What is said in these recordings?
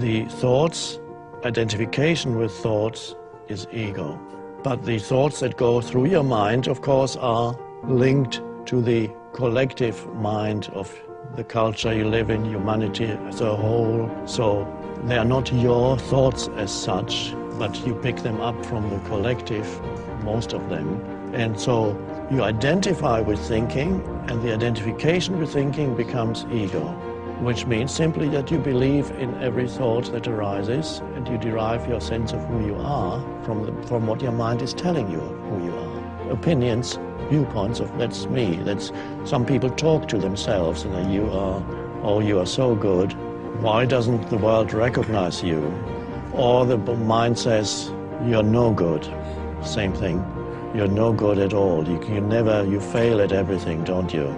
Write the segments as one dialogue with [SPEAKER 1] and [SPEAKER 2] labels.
[SPEAKER 1] The thoughts, identification with thoughts is ego. But the thoughts that go through your mind, of course, are linked to the collective mind of the culture you live in, humanity as a whole. So they are not your thoughts as such, but you pick them up from the collective, most of them. And so you identify with thinking, and the identification with thinking becomes ego, which means simply that you believe in every thought that arises, and you derive your sense of who you are from what your mind is telling you who you are. Opinions, viewpoints of that's me. That's some people talk to themselves, and you are so good. Why doesn't the world recognize you? Or the mind says you're no good. Same thing. You're no good at all. You fail at everything, don't you?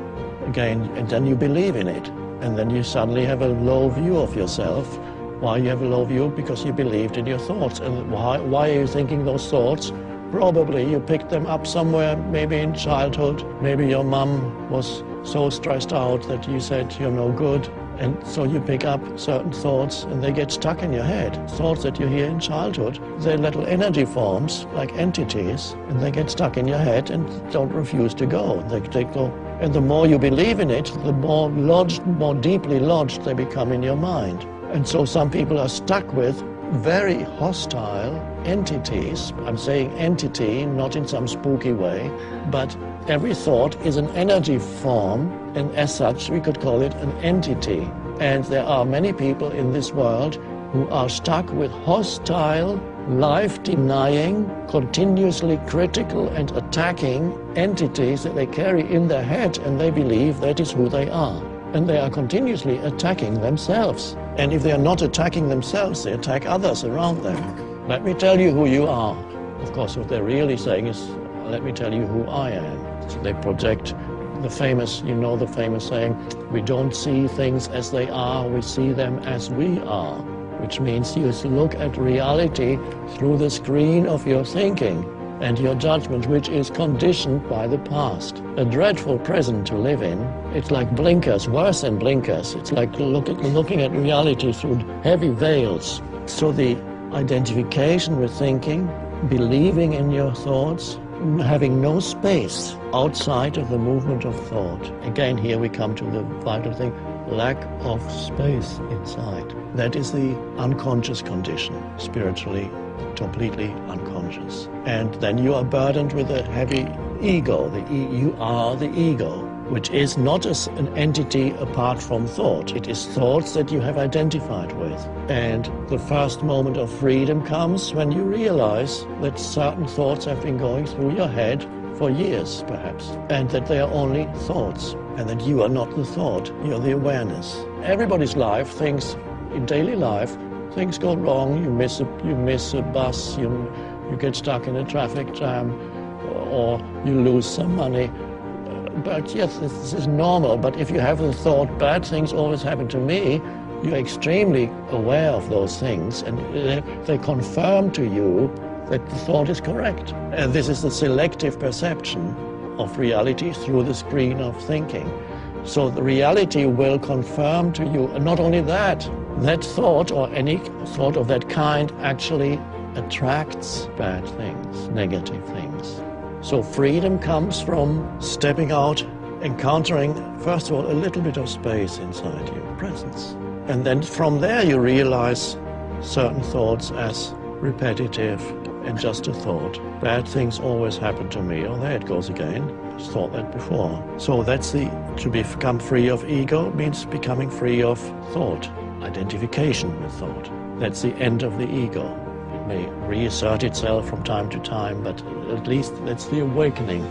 [SPEAKER 1] Again, and then you believe in it. And then you suddenly have a low view of yourself. Why you have a low view? Because you believed in your thoughts. And why are you thinking those thoughts? Probably you picked them up somewhere, maybe in childhood. Maybe your mom was so stressed out that you said you're no good. And so you pick up certain thoughts and they get stuck in your head. Thoughts that you hear in childhood, they're little energy forms, like entities, and they get stuck in your head and don't refuse to go. They go. And the more you believe in it, the more lodged, more deeply lodged they become in your mind. And so some people are stuck with very hostile entities. I'm saying entity, not in some spooky way, but every thought is an energy form, and as such we could call it an entity. And there are many people in this world who are stuck with hostile, life-denying, continuously critical and attacking entities that they carry in their head, and they believe that is who they are. And they are continuously attacking themselves. And if they are not attacking themselves, they attack others around them. Let me tell you who you are. Of course, what they're really saying is, let me tell you who I am. So they project the famous, the famous saying, we don't see things as they are, we see them as we are. Which means you look at reality through the screen of your thinking and your judgment, which is conditioned by the past. A dreadful present to live in. It's like blinkers, worse than blinkers. It's like looking at reality through heavy veils. So the identification with thinking, believing in your thoughts, having no space outside of the movement of thought. Again, here we come to the vital thing, lack of space inside. That is the unconscious condition, spiritually, completely unconscious. And then you are burdened with a heavy ego. You are the ego, which is not an entity apart from thought. It is thoughts that you have identified with. And the first moment of freedom comes when you realize that certain thoughts have been going through your head for years, perhaps, and that they are only thoughts, and that you are not the thought, you're the awareness. Everybody's life, things in daily life, things go wrong, you miss a bus, you get stuck in a traffic jam, or you lose some money. But yes, this is normal, but if you have the thought, bad things always happen to me, you're extremely aware of those things, and they confirm to you that the thought is correct. And this is the selective perception of reality through the screen of thinking. So the reality will confirm to you, and not only that, that thought or any thought of that kind actually attracts bad things, negative things. So freedom comes from stepping out, encountering, first of all, a little bit of space inside you, presence. And then from there you realize certain thoughts as repetitive and just a thought. Bad things always happen to me. Oh, there it goes again. I thought that before. So that's to become free of ego means becoming free of thought, identification with thought. That's the end of the ego. It may reassert itself from time to time, but at least that's the awakening.